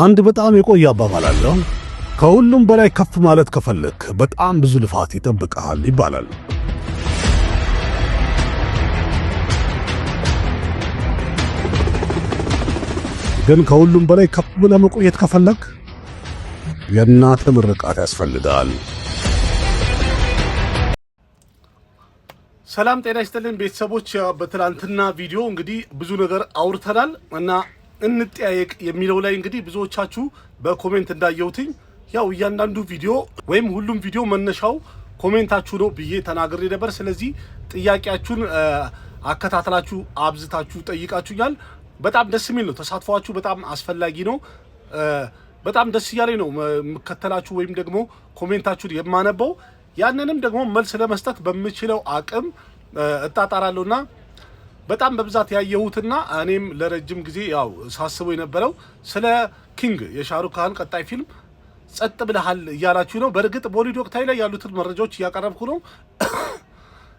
አንድ በጣም የቆየ አባባል አለ። ከሁሉም በላይ ከፍ ማለት ከፈለክ በጣም ብዙ ልፋት ይጠብቅሃል ይባላል። ግን ከሁሉም በላይ ከፍ ብለህ መቆየት ከፈለክ የእናትህ ምርቃት ያስፈልጋል። ሰላም ጤና ይስጥልን ቤተሰቦች። በትላንትና ቪዲዮ እንግዲህ ብዙ ነገር አውርተናል እና እንጠያየቅ የሚለው ላይ እንግዲህ ብዙዎቻችሁ በኮሜንት እንዳየሁትኝ ያው እያንዳንዱ ቪዲዮ ወይም ሁሉም ቪዲዮ መነሻው ኮሜንታችሁ ነው ብዬ ተናግሬ ነበር። ስለዚህ ጥያቄያችሁን አከታተላችሁ አብዝታችሁ ጠይቃችሁኛል። በጣም ደስ የሚል ነው። ተሳትፏችሁ በጣም አስፈላጊ ነው። በጣም ደስ እያለኝ ነው የምከተላችሁ ወይም ደግሞ ኮሜንታችሁን የማነበው። ያንንም ደግሞ መልስ ለመስጠት በምችለው አቅም እጣጣራለሁና በጣም በብዛት ያየሁትና እኔም ለረጅም ጊዜ ያው ሳስበው የነበረው ስለ ኪንግ የሻሩክ ካን ቀጣይ ፊልም ጸጥ ብለሃል እያላችሁ ነው። በእርግጥ ቦሊውድ ወቅታዊ ላይ ያሉትን መረጃዎች እያቀረብኩ ነው።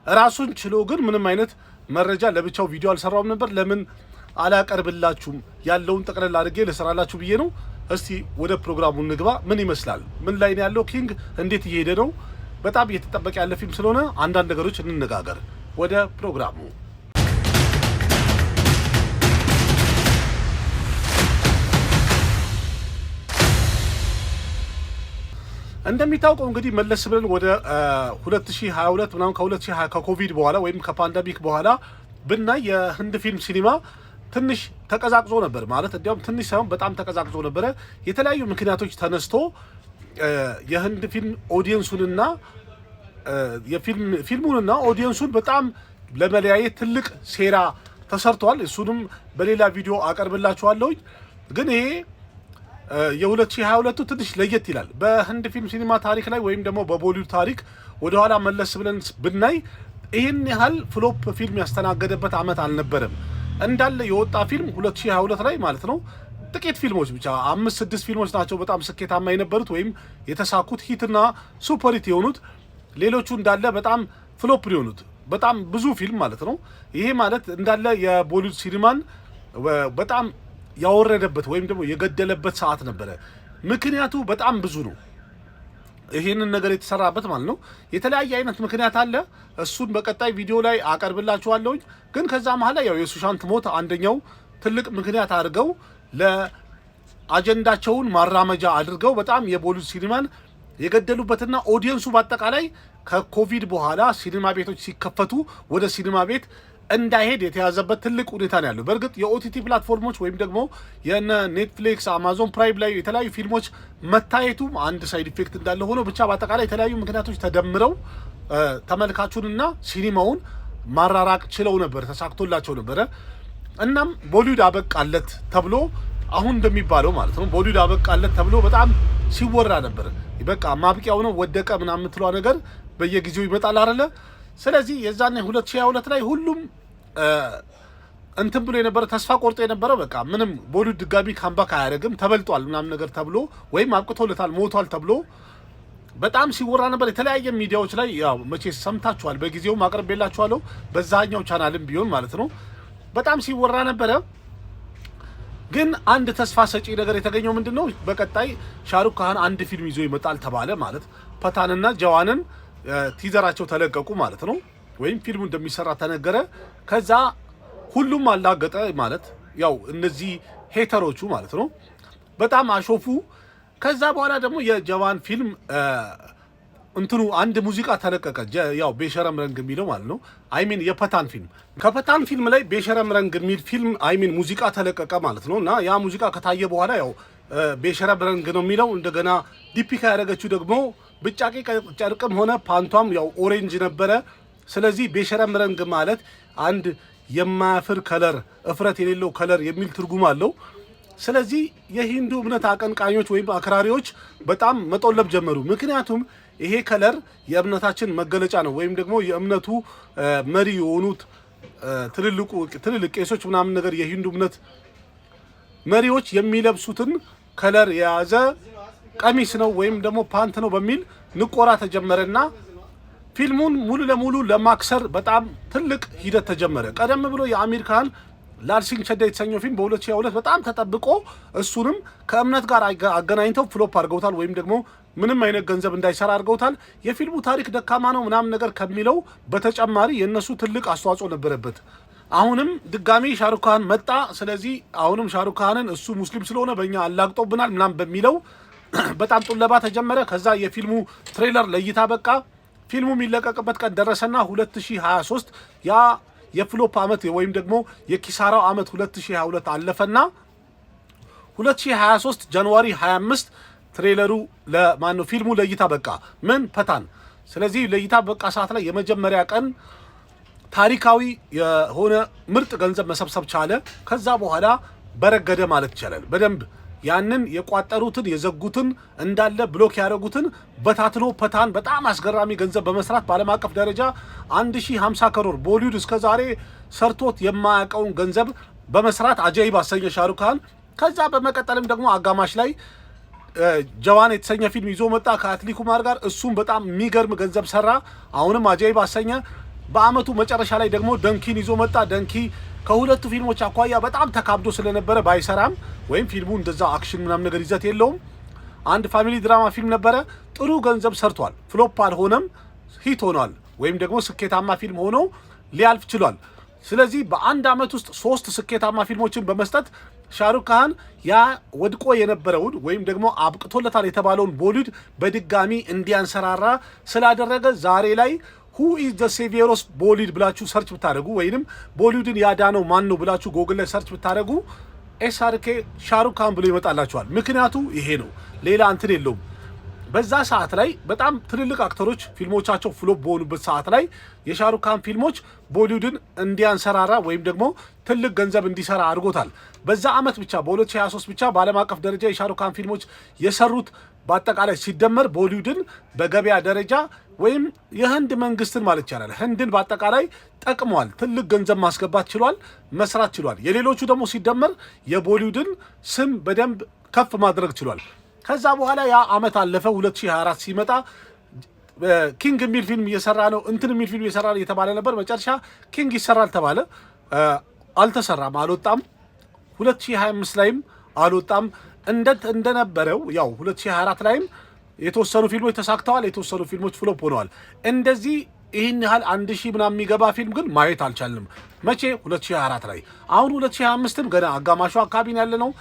ራሱን ችሎ ግን ምንም አይነት መረጃ ለብቻው ቪዲዮ አልሰራውም ነበር። ለምን አላቀርብላችሁም? ያለውን ጠቅለል አድርጌ ልሰራላችሁ ብዬ ነው። እስቲ ወደ ፕሮግራሙ እንግባ። ምን ይመስላል? ምን ላይ ነው ያለው? ኪንግ እንዴት እየሄደ ነው? በጣም እየተጠበቀ ያለ ፊልም ስለሆነ አንዳንድ ነገሮች እንነጋገር። ወደ ፕሮግራሙ እንደሚታወቀው እንግዲህ መለስ ብለን ወደ 2022 ምናምን ከ2020 ከኮቪድ በኋላ ወይም ከፓንደሚክ በኋላ ብናይ የህንድ ፊልም ሲኒማ ትንሽ ተቀዛቅዞ ነበር። ማለት እንዲያውም ትንሽ ሳይሆን በጣም ተቀዛቅዞ ነበረ። የተለያዩ ምክንያቶች ተነስቶ የህንድ ፊልም ኦዲየንሱንና ፊልሙንና ኦዲየንሱን በጣም ለመለያየት ትልቅ ሴራ ተሰርቷል። እሱንም በሌላ ቪዲዮ አቀርብላችኋለሁ። ግን ይሄ የ2022 ትንሽ ለየት ይላል። በህንድ ፊልም ሲኒማ ታሪክ ላይ ወይም ደግሞ በቦሊውድ ታሪክ ወደኋላ መለስ ብለን ብናይ ይህን ያህል ፍሎፕ ፊልም ያስተናገደበት አመት አልነበረም። እንዳለ የወጣ ፊልም 2022 ላይ ማለት ነው ጥቂት ፊልሞች ብቻ 5-6 ፊልሞች ናቸው በጣም ስኬታማ የነበሩት ወይም የተሳኩት ሂትና ሱፐር ሂት የሆኑት። ሌሎቹ እንዳለ በጣም ፍሎፕ የሆኑት በጣም ብዙ ፊልም ማለት ነው። ይሄ ማለት እንዳለ የቦሊውድ ሲኒማን በጣም ያወረደበት ወይም ደግሞ የገደለበት ሰዓት ነበረ። ምክንያቱ በጣም ብዙ ነው። ይሄንን ነገር የተሰራበት ማለት ነው። የተለያየ አይነት ምክንያት አለ። እሱን በቀጣይ ቪዲዮ ላይ አቀርብላችኋለሁ። ግን ከዛ መሀል ላይ ያው የሱሻንት ሞት አንደኛው ትልቅ ምክንያት አድርገው ለአጀንዳቸውን ማራመጃ አድርገው በጣም የቦሊውድ ሲኒማን የገደሉበትና ኦዲየንሱ በአጠቃላይ ከኮቪድ በኋላ ሲኒማ ቤቶች ሲከፈቱ ወደ ሲኒማ ቤት እንዳይሄድ የተያዘበት ትልቅ ሁኔታ ነው ያለው። በእርግጥ የኦቲቲ ፕላትፎርሞች ወይም ደግሞ የነ ኔትፍሊክስ፣ አማዞን ፕራይም ላይ የተለያዩ ፊልሞች መታየቱ አንድ ሳይድ ኢፌክት እንዳለ ሆኖ ብቻ በአጠቃላይ የተለያዩ ምክንያቶች ተደምረው ተመልካቹንና ሲኒማውን ማራራቅ ችለው ነበር፣ ተሳክቶላቸው ነበረ። እናም ቦሊውድ አበቃለት ተብሎ አሁን እንደሚባለው ማለት ነው ቦሊውድ አበቃለት ተብሎ በጣም ሲወራ ነበር። በቃ ማብቂያው ነው ወደቀ ምናምን የምትሏ ነገር በየጊዜው ይመጣል አይደለ? ስለዚህ የዛኔ 2022 ላይ ሁሉም እንትን ብሎ የነበረ ተስፋ ቆርጦ የነበረው በቃ ምንም ቦሊውድ ድጋሚ ካምባክ አያደርግም ተበልጧል ምናምን ነገር ተብሎ ወይም አብቅቶለታል ሞቷል ተብሎ በጣም ሲወራ ነበር። የተለያየ ሚዲያዎች ላይ ያው መቼ ሰምታችኋል፣ በጊዜው ማቅረብላችኋለሁ በዛኛው ቻናልም ቢሆን ማለት ነው በጣም ሲወራ ነበረ። ግን አንድ ተስፋ ሰጪ ነገር የተገኘው ምንድነው? በቀጣይ ሻሩክ ካን አንድ ፊልም ይዞ ይመጣል ተባለ ማለት ፐታንና ጀዋንን ቲዘራቸው ተለቀቁ ማለት ነው። ወይም ፊልሙ እንደሚሰራ ተነገረ። ከዛ ሁሉም አላገጠ ማለት ያው እነዚህ ሄተሮቹ ማለት ነው በጣም አሾፉ። ከዛ በኋላ ደግሞ የጀዋን ፊልም እንትኑ አንድ ሙዚቃ ተለቀቀ። ያው ቤሸረም ረንግ የሚለው ማለት ነው አይሚን የፐታን ፊልም ከፐታን ፊልም ላይ ቤሸረም ረንግ የሚል ፊልም አይሚን ሙዚቃ ተለቀቀ ማለት ነው። እና ያ ሙዚቃ ከታየ በኋላ ያው ቤሸረም ረንግ ነው የሚለው። እንደገና ዲፒካ ያደረገችው ደግሞ ብጫቂ ጨርቅም ሆነ ፓንቷም ያው ኦሬንጅ ነበረ። ስለዚህ ቤሸረም ረንግ ማለት አንድ የማያፍር ከለር፣ እፍረት የሌለው ከለር የሚል ትርጉም አለው። ስለዚህ የሂንዱ እምነት አቀንቃኞች ወይም አክራሪዎች በጣም መጦለብ ጀመሩ። ምክንያቱም ይሄ ከለር የእምነታችን መገለጫ ነው ወይም ደግሞ የእምነቱ መሪ የሆኑት ትልልቅ ቄሶች ምናምን ነገር የሂንዱ እምነት መሪዎች የሚለብሱትን ከለር የያዘ ቀሚስ ነው ወይም ደግሞ ፓንት ነው በሚል ንቆራ ተጀመረና ፊልሙን ሙሉ ለሙሉ ለማክሰር በጣም ትልቅ ሂደት ተጀመረ። ቀደም ብሎ የአሚር ካን ላል ሲንግ ቸዴ የተሰኘው ፊልም በ2022 በጣም ተጠብቆ እሱንም ከእምነት ጋር አገናኝተው ፍሎፕ አድርገውታል፣ ወይም ደግሞ ምንም አይነት ገንዘብ እንዳይሰራ አድርገውታል። የፊልሙ ታሪክ ደካማ ነው ምናምን ነገር ከሚለው በተጨማሪ የእነሱ ትልቅ አስተዋጽኦ ነበረበት። አሁንም ድጋሚ ሻሩክ ካን መጣ። ስለዚህ አሁንም ሻሩክ ካንን እሱ ሙስሊም ስለሆነ በእኛ አላግጦብናል ምናምን በሚለው በጣም ጡለባ ተጀመረ። ከዛ የፊልሙ ትሬለር ለእይታ በቃ። ፊልሙ የሚለቀቅበት ቀን ደረሰና 2023 ያ የፍሎፕ ዓመት ወይም ደግሞ የኪሳራው ዓመት 2022 አለፈና 2023 ጃንዋሪ 25 ትሬለሩ ለማነው ፊልሙ ለእይታ በቃ። ምን ፐታን። ስለዚህ ለእይታ በቃ ሰዓት ላይ የመጀመሪያ ቀን ታሪካዊ የሆነ ምርጥ ገንዘብ መሰብሰብ ቻለ። ከዛ በኋላ በረገደ ማለት ይቻላል። በደንብ ያንን የቋጠሩትን የዘጉትን እንዳለ ብሎክ ያደረጉትን በታትኖ ፐታን በጣም አስገራሚ ገንዘብ በመስራት በዓለም አቀፍ ደረጃ 1050 ከሮር ቦሊውድ እስከዛሬ ሰርቶት የማያውቀውን ገንዘብ በመስራት አጃይብ አሰኘ ሻሩክ ካን። ከዛ በመቀጠልም ደግሞ አጋማሽ ላይ ጀዋን የተሰኘ ፊልም ይዞ መጣ ከአትሊ ኩማር ጋር። እሱም በጣም የሚገርም ገንዘብ ሰራ፣ አሁንም አጃይብ አሰኘ። በአመቱ መጨረሻ ላይ ደግሞ ደንኪን ይዞ መጣ። ደንኪ ከሁለቱ ፊልሞች አኳያ በጣም ተካብዶ ስለነበረ ባይሰራም ወይም ፊልሙ እንደዛ አክሽን ምናምን ነገር ይዘት የለውም፣ አንድ ፋሚሊ ድራማ ፊልም ነበረ። ጥሩ ገንዘብ ሰርቷል፣ ፍሎፕ አልሆነም፣ ሂት ሆኗል፣ ወይም ደግሞ ስኬታማ ፊልም ሆኖ ሊያልፍ ችሏል። ስለዚህ በአንድ አመት ውስጥ 3 ስኬታማ ፊልሞችን በመስጠት ሻሩክ ካን ያ ወድቆ የነበረውን ወይም ደግሞ አብቅቶለታል የተባለውን ቦሊውድ በድጋሚ እንዲያንሰራራ ስላደረገ ዛሬ ላይ ሁ ኢዝ ዘ ሴቪየር ኦፍ ቦሊውድ ብላችሁ ሰርች ብታደርጉ ወይንም ቦሊውድን ያዳነው ማን ነው ብላችሁ ጎግል ላይ ሰርች ብታደርጉ ኤስአርኬ ሻሩክ ካን ብሎ ይመጣላችኋል። ምክንያቱ ይሄ ነው፣ ሌላ እንትን የለውም። በዛ ሰዓት ላይ በጣም ትልልቅ አክተሮች ፊልሞቻቸው ፍሎፕ በሆኑበት ሰዓት ላይ የሻሩክ ካን ፊልሞች ቦሊውድን እንዲያንሰራራ ወይም ደግሞ ትልቅ ገንዘብ እንዲሰራ አድርጎታል። በዛ አመት ብቻ በ2023 ብቻ በዓለም አቀፍ ደረጃ የሻሩክ ካን ፊልሞች የሰሩት በአጠቃላይ ሲደመር ቦሊውድን በገበያ ደረጃ ወይም የህንድ መንግስትን ማለት ይቻላል ህንድን በአጠቃላይ ጠቅሟል። ትልቅ ገንዘብ ማስገባት ችሏል፣ መስራት ችሏል። የሌሎቹ ደግሞ ሲደመር የቦሊውድን ስም በደንብ ከፍ ማድረግ ችሏል። ከዛ በኋላ ያ አመት አለፈ። 2024 ሲመጣ ኪንግ የሚል ፊልም እየሰራ ነው፣ እንትን የሚል ፊልም እየሰራ ነው እየተባለ ነበር። መጨረሻ ኪንግ ይሰራል ተባለ፣ አልተሰራም፣ አልወጣም። 2025 ላይም አልወጣም። እንደነበረው ያው 2024 ላይም የተወሰኑ ፊልሞች ተሳክተዋል፣ የተወሰኑ ፊልሞች ፍሎፕ ሆነዋል። እንደዚህ ይህን ያህል 1000 ምናምን የሚገባ ፊልም ግን ማየት አልቻልንም። መቼ? 2024 ላይ። አሁን 2025ም ገና አጋማሹ አካባቢ ያለ ነው።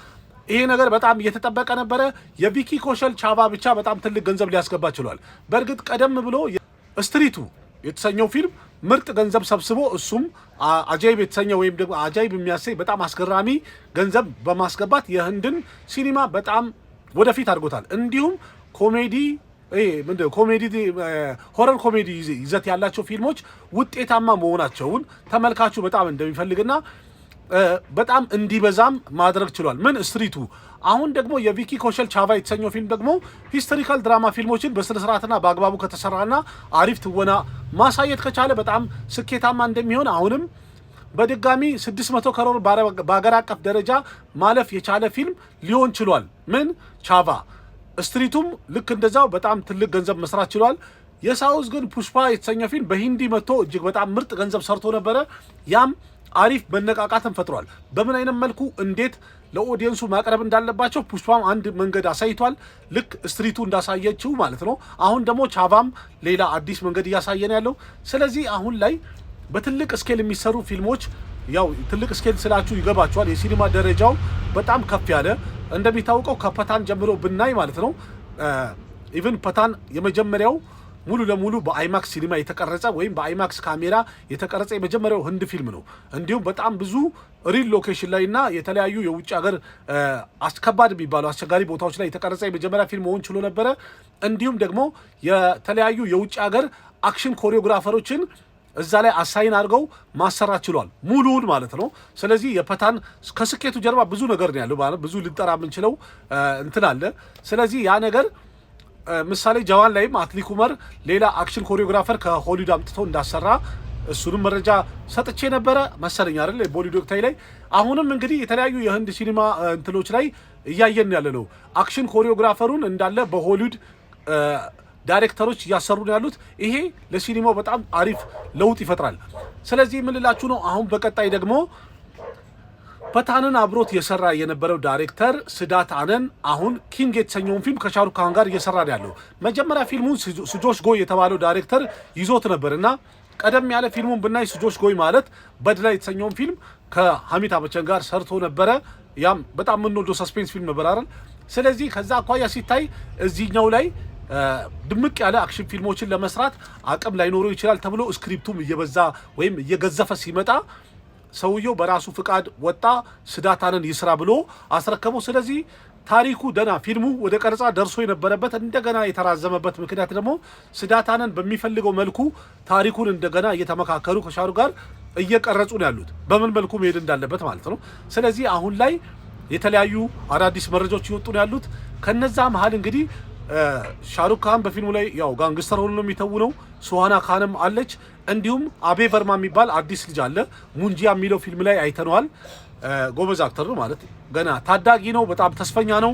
ይሄ ነገር በጣም እየተጠበቀ ነበረ። የቪኪ ኮሸል ቻቫ ብቻ በጣም ትልቅ ገንዘብ ሊያስገባ ችሏል። በእርግጥ ቀደም ብሎ ስትሪቱ የተሰኘው ፊልም ምርጥ ገንዘብ ሰብስቦ እሱም አጃይብ የተሰኘ ወይም ደግሞ አጃይብ የሚያሰኝ በጣም አስገራሚ ገንዘብ በማስገባት የህንድን ሲኒማ በጣም ወደፊት አድርጎታል። እንዲሁም ኮሜዲ ሆረር ኮሜዲ ይዘት ያላቸው ፊልሞች ውጤታማ መሆናቸውን ተመልካቹ በጣም እንደሚፈልግና በጣም እንዲበዛም ማድረግ ችሏል። ምን ስትሪቱ። አሁን ደግሞ የቪኪ ኮሸል ቻቫ የተሰኘው ፊልም ደግሞ ሂስቶሪካል ድራማ ፊልሞችን በስነ ስርዓትና በአግባቡ ከተሰራና አሪፍ ትወና ማሳየት ከቻለ በጣም ስኬታማ እንደሚሆን አሁንም በድጋሚ 600 ከሮር በአገር አቀፍ ደረጃ ማለፍ የቻለ ፊልም ሊሆን ችሏል። ምን ቻቫ። ስትሪቱም ልክ እንደዛው በጣም ትልቅ ገንዘብ መስራት ችሏል። የሳውዝ ግን ፑሽፓ የተሰኘው ፊልም በሂንዲ መጥቶ እጅግ በጣም ምርጥ ገንዘብ ሰርቶ ነበረ። ያም አሪፍ መነቃቃትን ፈጥሯል። በምን አይነት መልኩ እንዴት ለኦዲየንሱ ማቅረብ እንዳለባቸው ፑሽፓም አንድ መንገድ አሳይቷል፣ ልክ ስትሪቱ እንዳሳየችው ማለት ነው። አሁን ደግሞ ቻቫም ሌላ አዲስ መንገድ እያሳየን ያለው። ስለዚህ አሁን ላይ በትልቅ ስኬል የሚሰሩ ፊልሞች ያው ትልቅ ስኬል ስላችሁ ይገባቸዋል። የሲኒማ ደረጃው በጣም ከፍ ያለ እንደሚታወቀው ከፐታን ጀምሮ ብናይ ማለት ነው። ኢቭን ፐታን የመጀመሪያው ሙሉ ለሙሉ በአይማክስ ሲኒማ የተቀረጸ ወይም በአይማክስ ካሜራ የተቀረጸ የመጀመሪያው ህንድ ፊልም ነው። እንዲሁም በጣም ብዙ ሪል ሎኬሽን ላይ እና የተለያዩ የውጭ ሀገር አስከባድ የሚባሉ አስቸጋሪ ቦታዎች ላይ የተቀረጸ የመጀመሪያ ፊልም መሆን ችሎ ነበረ። እንዲሁም ደግሞ የተለያዩ የውጭ ሀገር አክሽን ኮሪዮግራፈሮችን እዛ ላይ አሳይን አድርገው ማሰራት ችሏል፣ ሙሉውን ማለት ነው። ስለዚህ የፐታን ከስኬቱ ጀርባ ብዙ ነገር ነው ያለው፣ ብዙ ልንጠራ የምንችለው እንትን አለ። ስለዚህ ያ ነገር ምሳሌ ጀዋን ላይም አትሊ ኩመር ሌላ አክሽን ኮሪዮግራፈር ከሆሊውድ አምጥቶ እንዳሰራ እሱንም መረጃ ሰጥቼ ነበረ መሰለኝ አይደል ቦሊውድ ወቅታዊ ላይ። አሁንም እንግዲህ የተለያዩ የህንድ ሲኒማ እንትሎች ላይ እያየን ያለ ነው። አክሽን ኮሪዮግራፈሩን እንዳለ በሆሊውድ ዳይሬክተሮች እያሰሩ ነው ያሉት። ይሄ ለሲኒማው በጣም አሪፍ ለውጥ ይፈጥራል። ስለዚህ ምን ልላችሁ ነው፣ አሁን በቀጣይ ደግሞ ፈታንን አብሮት የሰራ የነበረው ዳይሬክተር ስዳት አነን አሁን ኪንግ የተሰኘውን ፊልም ከሻሩክ ካን ጋር እየሰራ ያለው። መጀመሪያ ፊልሙን ስጆሽ ጎይ የተባለው ዳይሬክተር ይዞት ነበርና ቀደም ያለ ፊልሙን ብናይ ስጆሽ ጎይ ማለት በድላ የተሰኘውን ፊልም ከሐሚድ አበቸን ጋር ሰርቶ ነበረ። ያም በጣም የምንወደው ሰስፔንስ ፊልም ነበር አይደል? ስለዚህ ከዛ አኳያ ሲታይ እዚህኛው ላይ ድምቅ ያለ አክሽን ፊልሞችን ለመስራት አቅም ላይኖረው ይችላል ተብሎ ስክሪፕቱም እየበዛ ወይም እየገዘፈ ሲመጣ ሰውየው በራሱ ፍቃድ ወጣ፣ ስዳት አነን ይስራ ብሎ አስረከበው። ስለዚህ ታሪኩ ደና ፊልሙ ወደ ቀረጻ ደርሶ የነበረበት እንደገና የተራዘመበት ምክንያት ደግሞ ስዳት አነን በሚፈልገው መልኩ ታሪኩን እንደገና እየተመካከሩ ከሻሩክ ጋር እየቀረጹ ነው ያሉት፣ በምን መልኩ መሄድ እንዳለበት ማለት ነው። ስለዚህ አሁን ላይ የተለያዩ አዳዲስ መረጃዎች ይወጡ ነው ያሉት። ከነዛ መሃል እንግዲህ ሻሩክ ካን በፊልሙ ላይ ያው ጋንግስተር ሆኖ ነው የሚተውነው። ሱሃና ካንም አለች። እንዲሁም አቤ ቨርማ የሚባል አዲስ ልጅ አለ። ሙንጂያ የሚለው ፊልም ላይ አይተነዋል። ጎበዝ አክተር ነው ማለት ገና ታዳጊ ነው፣ በጣም ተስፈኛ ነው።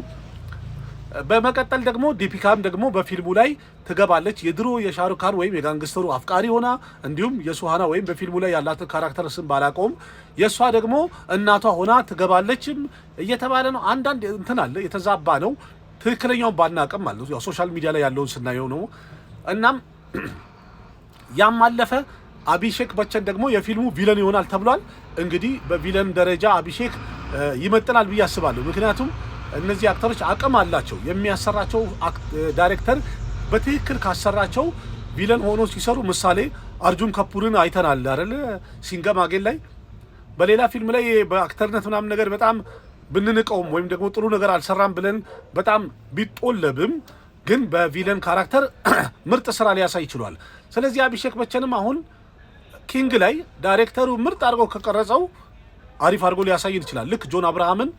በመቀጠል ደግሞ ዲፒካም ደግሞ በፊልሙ ላይ ትገባለች። የድሮ የሻሩክ ካን ወይም የጋንግስተሩ አፍቃሪ ሆና እንዲሁም የሱሃና ወይም በፊልሙ ላይ ያላትን ካራክተር ስም ባላቆም የእሷ ደግሞ እናቷ ሆና ትገባለችም እየተባለ ነው። አንዳንድ እንትን አለ የተዛባ ነው። ትክክለኛውን ባናቅም ማለት ነው። ያው ሶሻል ሚዲያ ላይ ያለውን ስናየው ነው። እናም ያም አለፈ። አቢሼክ በቸን ደግሞ የፊልሙ ቪለን ይሆናል ተብሏል። እንግዲህ በቪለን ደረጃ አቢሼክ ይመጥናል ብዬ አስባለሁ። ምክንያቱም እነዚህ አክተሮች አቅም አላቸው። የሚያሰራቸው ዳይሬክተር በትክክል ካሰራቸው ቪለን ሆኖ ሲሰሩ፣ ምሳሌ አርጁን ከፑርን አይተናል አይደል? ሲንገም አጌን ላይ በሌላ ፊልም ላይ በአክተርነት ምናምን ነገር በጣም ብንንቀውም ወይም ደግሞ ጥሩ ነገር አልሰራም ብለን በጣም ቢጦለብም ግን በቪለን ካራክተር ምርጥ ስራ ሊያሳይ ይችላል። ስለዚህ አቢሼክ በቸንም አሁን ኪንግ ላይ ዳይሬክተሩ ምርጥ አድርጎ ከቀረጸው አሪፍ አድርጎ ሊያሳይን ይችላል። ልክ ጆን አብርሃምን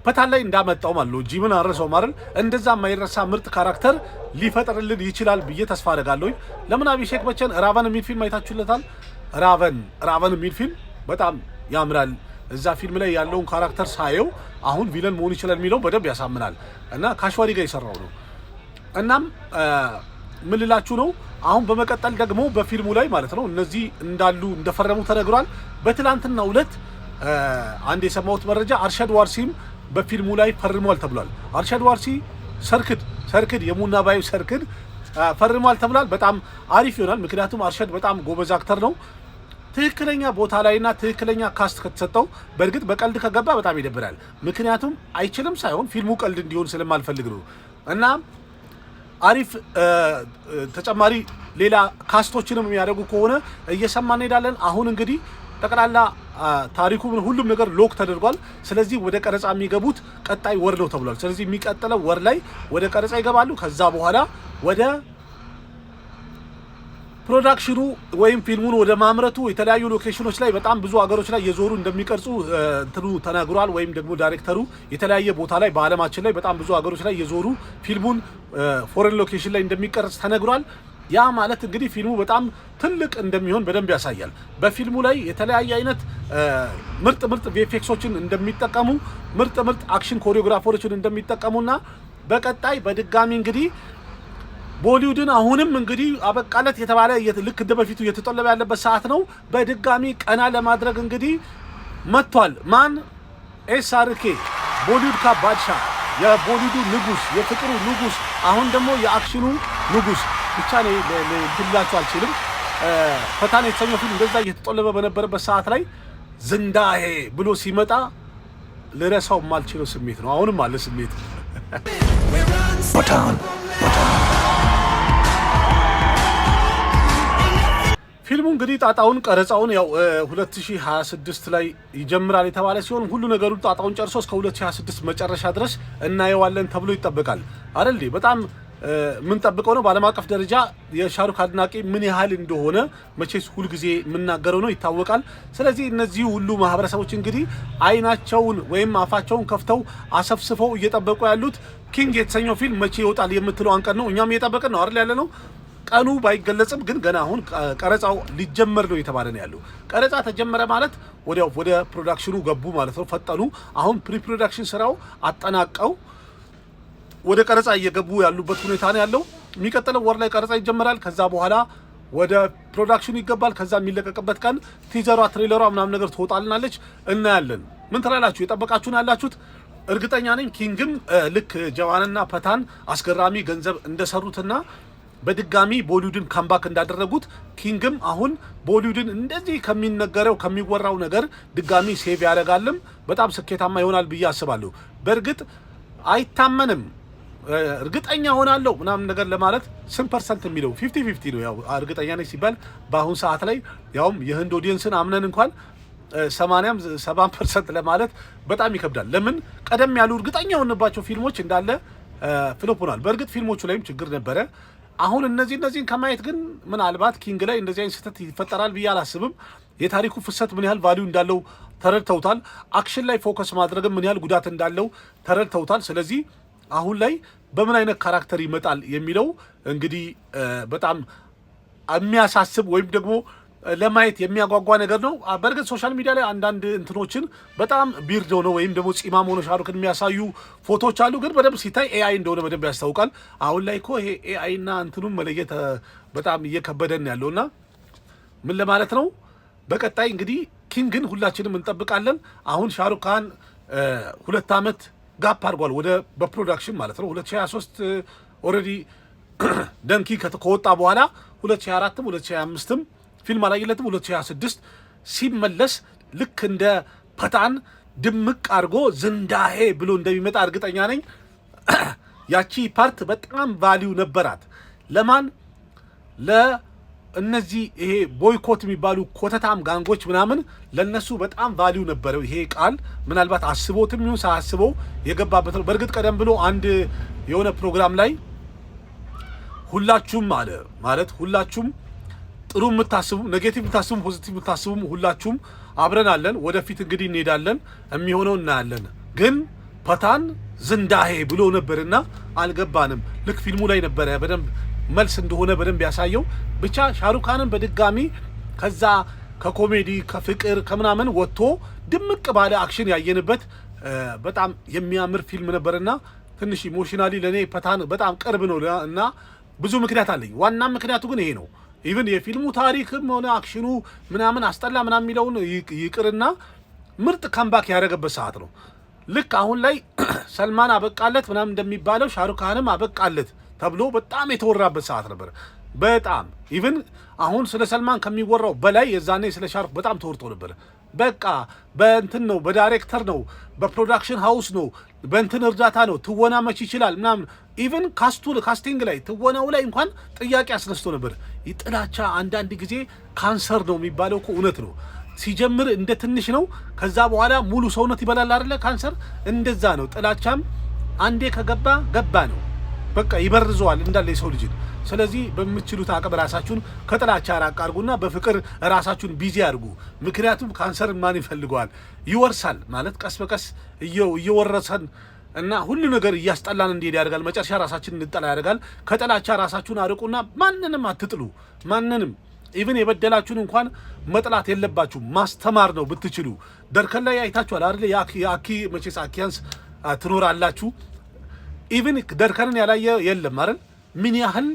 ፈታን ላይ እንዳመጣው ማለት ነው። ጂምን አረሰው ማለት እንደዛ የማይረሳ ምርጥ ካራክተር ሊፈጥርልን ይችላል ብዬ ተስፋ አደርጋለሁ። ለምን አቢሼክ በቸን ራቨን የሚል ፊልም አይታችሁለታል? ራቨን የሚል ፊልም በጣም ያምራል። እዛ ፊልም ላይ ያለውን ካራክተር ሳየው አሁን ቪለን መሆን ይችላል የሚለው በደንብ ያሳምናል እና ከአሽዋሪ ጋር የሰራው ነው። እናም ምን ልላችሁ ነው አሁን በመቀጠል ደግሞ በፊልሙ ላይ ማለት ነው እነዚህ እንዳሉ እንደፈረሙ ተነግሯል። በትላንትና ዕለት አንድ የሰማሁት መረጃ አርሸድ ዋርሲም በፊልሙ ላይ ፈርሟል ተብሏል። አርሸድ ዋርሲ ሰርክድ የሙና ባዩ ሰርክድ ፈርሟል ተብሏል። በጣም አሪፍ ይሆናል። ምክንያቱም አርሸድ በጣም ጎበዝ አክተር ነው። ትክክለኛ ቦታ ላይና ትክክለኛ ካስት ከተሰጠው፣ በእርግጥ በቀልድ ከገባ በጣም ይደብራል። ምክንያቱም አይችልም ሳይሆን ፊልሙ ቀልድ እንዲሆን ስለማልፈልግ ነው። እና አሪፍ ተጨማሪ ሌላ ካስቶችንም የሚያደርጉ ከሆነ እየሰማን እንሄዳለን። አሁን እንግዲህ ጠቅላላ ታሪኩ ሁሉም ነገር ሎክ ተደርጓል። ስለዚህ ወደ ቀረጻ የሚገቡት ቀጣይ ወር ነው ተብሏል። ስለዚህ የሚቀጥለው ወር ላይ ወደ ቀረጻ ይገባሉ። ከዛ በኋላ ወደ ፕሮዳክሽኑ ወይም ፊልሙን ወደ ማምረቱ የተለያዩ ሎኬሽኖች ላይ በጣም ብዙ ሀገሮች ላይ የዞሩ እንደሚቀርጹ እንትኑ ተናግሯል። ወይም ደግሞ ዳይሬክተሩ የተለያየ ቦታ ላይ በዓለማችን ላይ በጣም ብዙ ሀገሮች ላይ የዞሩ ፊልሙን ፎሬን ሎኬሽን ላይ እንደሚቀርጽ ተነግሯል። ያ ማለት እንግዲህ ፊልሙ በጣም ትልቅ እንደሚሆን በደንብ ያሳያል። በፊልሙ ላይ የተለያየ አይነት ምርጥ ቪኤፍኤክሶችን እንደሚጠቀሙ፣ ምርጥ አክሽን ኮሪዮግራፈሮችን እንደሚጠቀሙና በቀጣይ በድጋሚ እንግዲህ ቦሊውድን አሁንም እንግዲህ አበቃለት የተባለ ልክ እንደ በፊቱ እየተጠለበ ያለበት ሰዓት ነው። በድጋሚ ቀና ለማድረግ እንግዲህ መጥቷል። ማን? ኤስአርኬ ቦሊውድ ካ ባድሻ፣ የቦሊውዱ ንጉስ፣ የፍቅሩ ንጉስ፣ አሁን ደግሞ የአክሽኑ ንጉስ ብቻ ነው ልላችሁ አልችልም። ፈታን የተሰኘው ፊልም እንደዛ እየተጠለበ በነበረበት ሰዓት ላይ ዝንዳሄ ብሎ ሲመጣ ልረሳው የማልችለው ስሜት ነው። አሁንም አለ ስሜት ፊልሙ እንግዲህ ጣጣውን ቀረጻውን ያው 2026 ላይ ይጀምራል የተባለ ሲሆን ሁሉ ነገሩ ጣጣውን ጨርሶ እስከ 2026 መጨረሻ ድረስ እናየዋለን ተብሎ ይጠበቃል አይደል? በጣም የምንጠብቀው ነው። በዓለም አቀፍ ደረጃ የሻሩክ አድናቂ ምን ያህል እንደሆነ መቼስ ሁልጊዜ የምናገረው ነው ይታወቃል። ስለዚህ እነዚህ ሁሉ ማህበረሰቦች እንግዲህ አይናቸውን ወይም አፋቸውን ከፍተው አሰፍስፈው እየጠበቁ ያሉት ኪንግ የተሰኘው ፊልም መቼ ይወጣል የምትለው አንቀን ነው። እኛም እየጠበቅን ነው አይደል ያለ ነው። ቀኑ ባይገለጽም ግን ገና አሁን ቀረጻው ሊጀመር ነው የተባለ ነው ያለው። ቀረጻ ተጀመረ ማለት ወዲያው ወደ ፕሮዳክሽኑ ገቡ ማለት ነው። ፈጠኑ። አሁን ፕሪ ፕሮዳክሽን ስራው አጠናቀው ወደ ቀረጻ እየገቡ ያሉበት ሁኔታ ነው ያለው። የሚቀጥለው ወር ላይ ቀረጻ ይጀመራል። ከዛ በኋላ ወደ ፕሮዳክሽኑ ይገባል። ከዛ የሚለቀቅበት ቀን ቲዘሯ፣ ትሬለሯ ምናምን ነገር ትወጣልናለች፣ እናያለን። ምን ትላላችሁ? የጠበቃችሁን ያላችሁት እርግጠኛ ነኝ ኪንግም ልክ ጀዋንና ፈታን አስገራሚ ገንዘብ እንደሰሩትና በድጋሚ ቦሊውድን ካምባክ እንዳደረጉት ኪንግም አሁን ቦሊውድን እንደዚህ ከሚነገረው ከሚወራው ነገር ድጋሚ ሴቭ ያደርጋልም በጣም ስኬታማ ይሆናል ብዬ አስባለሁ። በእርግጥ አይታመንም እርግጠኛ ሆናለሁ ምናምን ነገር ለማለት 8% የሚለው 50-50 ነው። ያው እርግጠኛ ነኝ ሲባል በአሁን ሰዓት ላይ ያውም የህንድ ኦዲየንስን አምነን እንኳን 80-70% ለማለት በጣም ይከብዳል። ለምን ቀደም ያሉ እርግጠኛ የሆንባቸው ፊልሞች እንዳለ ፍሎፕ ሆኗል። በእርግጥ ፊልሞቹ ላይም ችግር ነበረ። አሁን እነዚህን ከማየት ግን ምናልባት ኪንግ ላይ እንደዚህ አይነት ስህተት ይፈጠራል ብዬ አላስብም። የታሪኩ ፍሰት ምን ያህል ቫልዩ እንዳለው ተረድተውታል። አክሽን ላይ ፎከስ ማድረግም ምን ያህል ጉዳት እንዳለው ተረድተውታል። ስለዚህ አሁን ላይ በምን አይነት ካራክተር ይመጣል የሚለው እንግዲህ በጣም የሚያሳስብ ወይም ደግሞ ለማየት የሚያጓጓ ነገር ነው። በእርግጥ ሶሻል ሚዲያ ላይ አንዳንድ እንትኖችን በጣም ቢርድ ሆነው ወይም ደግሞ ጺማም ሆነ ሻሩክን የሚያሳዩ ፎቶዎች አሉ። ግን በደንብ ሲታይ ኤአይ እንደሆነ በደንብ ያስታውቃል። አሁን ላይ እኮ ይሄ ኤአይ እና እንትኑን መለየት በጣም እየከበደን ያለውና ምን ለማለት ነው። በቀጣይ እንግዲህ ኪንግን ሁላችንም እንጠብቃለን። አሁን ሻሩክ ካን 2 ዓመት ጋፕ አድርጓል ወደ በፕሮዳክሽን ማለት ነው። 2023 ኦልሬዲ ደንኪ ከወጣ በኋላ 2024ም 2025ም ፊልም አላየለትም። 2026 ሲመለስ ልክ እንደ ፈታን ድምቅ አድርጎ ዝንዳሄ ብሎ እንደሚመጣ እርግጠኛ ነኝ። ያቺ ፓርት በጣም ቫሊዩ ነበራት። ለማን ለእነዚህ ይሄ ቦይኮት የሚባሉ ኮተታም ጋንጎች ምናምን ለነሱ በጣም ቫሊዩ ነበረው። ይሄ ቃል ምናልባት አስቦትም ይሁን ሳያስበው የገባበት ነው። በእርግጥ ቀደም ብሎ አንድ የሆነ ፕሮግራም ላይ ሁላችሁም አለ ማለት ሁላችሁም ጥሩ የምታስቡ ኔጌቲቭ የምታስቡ ፖዚቲቭ የምታስቡ ሁላችሁም አብረን አለን። ወደፊት እንግዲህ እንሄዳለን፣ የሚሆነው እናያለን። ግን ፈታን ዝንዳሄ ብሎ ነበርና አልገባንም። ልክ ፊልሙ ላይ ነበረ በደንብ መልስ እንደሆነ በደንብ ያሳየው። ብቻ ሻሩካንን በድጋሚ ከዛ ከኮሜዲ ከፍቅር ከምናምን ወጥቶ ድምቅ ባለ አክሽን ያየንበት በጣም የሚያምር ፊልም ነበርና ትንሽ ኢሞሽናሊ ለኔ ፈታን በጣም ቅርብ ነው እና ብዙ ምክንያት አለኝ። ዋና ምክንያቱ ግን ይሄ ነው። ኢቭን የፊልሙ ታሪክም ሆነ አክሽኑ ምናምን አስጠላ ምናምን የሚለውን ይቅርና ምርጥ ካምባክ ያደረገበት ሰዓት ነው። ልክ አሁን ላይ ሰልማን አበቃለት ምናምን እንደሚባለው ሻሩካንም አበቃለት ተብሎ በጣም የተወራበት ሰዓት ነበር። በጣም ኢቭን አሁን ስለ ሰልማን ከሚወራው በላይ የዛኔ ስለ ሻሩክ በጣም ተወርቶ ነበር። በቃ በእንትን ነው፣ በዳይሬክተር ነው፣ በፕሮዳክሽን ሃውስ ነው፣ በእንትን እርዳታ ነው፣ ትወና መች ይችላል ምናምን። ኢቭን ካስቲንግ ላይ ትወናው ላይ እንኳን ጥያቄ አስነስቶ ነበር። ጥላቻ አንዳንድ ጊዜ ካንሰር ነው የሚባለው እኮ እውነት ነው። ሲጀምር እንደ ትንሽ ነው፣ ከዛ በኋላ ሙሉ ሰውነት ይበላል አይደለ? ካንሰር እንደዛ ነው። ጥላቻም አንዴ ከገባ ገባ ነው፣ በቃ ይበርዘዋል እንዳለ የሰው ልጅን። ስለዚህ በምትችሉት አቅም ራሳችሁን ከጥላቻ ራቅ አድርጉና በፍቅር ራሳችሁን ቢዚ አድርጉ። ምክንያቱም ካንሰር ማን ይፈልገዋል? ይወርሳል ማለት ቀስ በቀስ እየወረሰን እና ሁሉ ነገር እያስጠላን እንዲሄድ ያደርጋል። መጨረሻ ራሳችንን እንጠላ ያደርጋል። ከጥላቻ ራሳችሁን አርቁና ማንንም አትጥሉ። ማንንም ኢቭን የበደላችሁን እንኳን መጥላት የለባችሁ፣ ማስተማር ነው ብትችሉ። ደርከን ላይ አይታችኋል አይደል? የአኪ መቼስ አኪያንስ ትኖራላችሁ። ኢቭን ደርከንን ያላየ የለም አይደል? ምን ያህል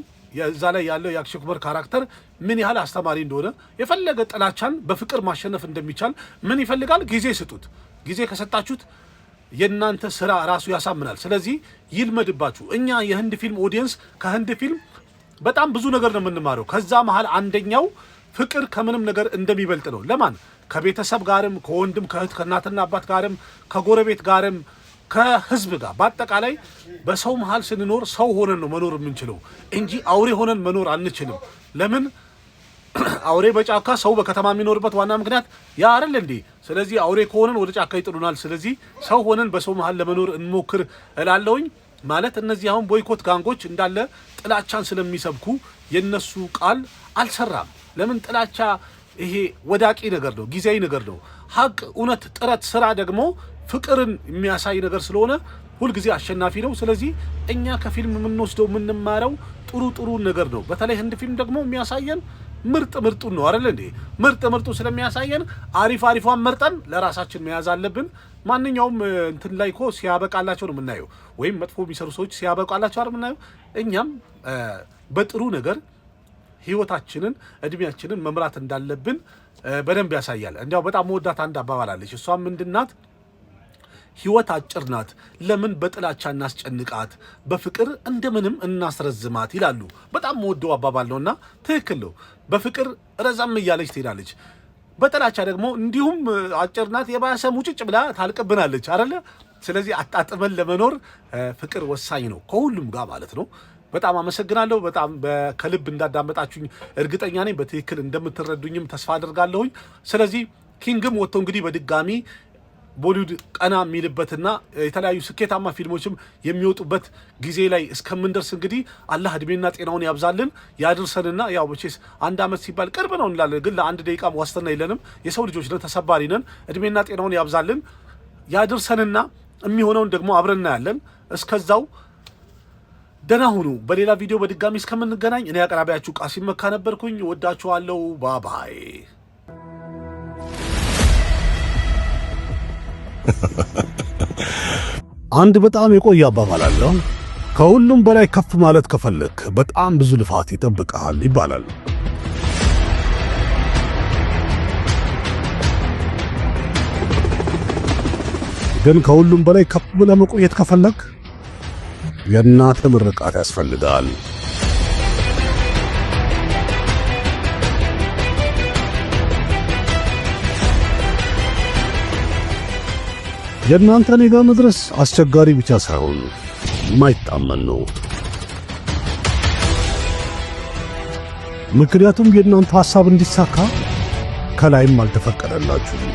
እዛ ላይ ያለው የአክሽን ኩማር ካራክተር ምን ያህል አስተማሪ እንደሆነ፣ የፈለገ ጥላቻን በፍቅር ማሸነፍ እንደሚቻል ምን ይፈልጋል? ጊዜ ስጡት። ጊዜ ከሰጣችሁት የእናንተ ስራ ራሱ ያሳምናል። ስለዚህ ይልመድባችሁ። እኛ የህንድ ፊልም ኦዲየንስ ከህንድ ፊልም በጣም ብዙ ነገር ነው የምንማረው። ከዛ መሀል አንደኛው ፍቅር ከምንም ነገር እንደሚበልጥ ነው። ለማን? ከቤተሰብ ጋርም፣ ከወንድም ከእህት፣ ከእናትና አባት ጋርም፣ ከጎረቤት ጋርም፣ ከህዝብ ጋር በአጠቃላይ በሰው መሀል ስንኖር ሰው ሆነን ነው መኖር የምንችለው እንጂ አውሬ ሆነን መኖር አንችልም። ለምን? አውሬ በጫካ ሰው በከተማ የሚኖርበት ዋና ምክንያት ያ አይደል እንዴ? ስለዚህ አውሬ ከሆነን ወደ ጫካ ይጥሉናል። ስለዚህ ሰው ሆነን በሰው መሀል ለመኖር እንሞክር እላለሁኝ። ማለት እነዚህ አሁን ቦይኮት ጋንጎች እንዳለ ጥላቻን ስለሚሰብኩ የነሱ ቃል አልሰራም። ለምን? ጥላቻ ይሄ ወዳቂ ነገር ነው፣ ጊዜያዊ ነገር ነው። ሀቅ፣ እውነት፣ ጥረት፣ ስራ ደግሞ ፍቅርን የሚያሳይ ነገር ስለሆነ ሁልጊዜ አሸናፊ ነው። ስለዚህ እኛ ከፊልም የምንወስደው የምንማረው ጥሩ ነገር ነው። በተለይ ህንድ ፊልም ደግሞ የሚያሳየን ምርጡን ነው አይደል እንዴ? ምርጡ ስለሚያሳየን አሪፏን መርጠን ለራሳችን መያዝ አለብን። ማንኛውም እንትን ላይ እኮ ሲያበቃላቸው ነው የምናየው፣ ወይም መጥፎ የሚሰሩ ሰዎች ሲያበቃላቸው አይደል የምናየው። እኛም በጥሩ ነገር ህይወታችንን እድሜያችንን መምራት እንዳለብን በደንብ ያሳያል። እንዲያው በጣም መወዳት አንድ አባባል አለች። እሷም ምንድናት? ህይወት አጭር ናት፣ ለምን በጥላቻ እናስጨንቃት፣ በፍቅር እንደምንም እናስረዝማት ይላሉ። በጣም ወደው አባባል ነውና ትክክል ነው። በፍቅር ረዘም እያለች ትሄዳለች፣ በጥላቻ ደግሞ እንዲሁም አጭር ናት፣ የባሰ ሙጭጭ ብላ ታልቅብናለች አይደለ? ስለዚህ አጣጥመን ለመኖር ፍቅር ወሳኝ ነው፣ ከሁሉም ጋር ማለት ነው። በጣም አመሰግናለሁ። በጣም ከልብ እንዳዳመጣችሁኝ እርግጠኛ ነኝ። በትክክል እንደምትረዱኝም ተስፋ አድርጋለሁኝ። ስለዚህ ኪንግም ወጥቶ እንግዲህ በድጋሚ ቦሊውድ ቀና የሚልበትና የተለያዩ ስኬታማ ፊልሞችም የሚወጡበት ጊዜ ላይ እስከምንደርስ እንግዲህ አላህ እድሜና ጤናውን ያብዛልን ያድርሰንና ያው መቼስ አንድ ዓመት ሲባል ቅርብ ነው እንላለን፣ ግን ለአንድ ደቂቃ ዋስትና የለንም። የሰው ልጆች ነን፣ ተሰባሪ ነን። እድሜና ጤናውን ያብዛልን ያድርሰንና የሚሆነውን ደግሞ አብረን እናያለን። እስከዛው ደህና ሁኑ። በሌላ ቪዲዮ በድጋሚ እስከምንገናኝ እኔ አቅራቢያችሁ ቃሲም መካ ነበርኩኝ። ወዳችኋለሁ። ባባይ። አንድ በጣም የቆየ አባባል አለ። ከሁሉም በላይ ከፍ ማለት ከፈለክ በጣም ብዙ ልፋት ይጠብቅሃል ይባላል። ግን ከሁሉም በላይ ከፍ ብለህ መቆየት ከፈለክ የእናተ ምርቃት ያስፈልጋል። የእናንተ እኔ ጋር መድረስ አስቸጋሪ ብቻ ሳይሆን የማይታመን ነው። ምክንያቱም የእናንተ ሐሳብ እንዲሳካ ከላይም አልተፈቀደላችሁም።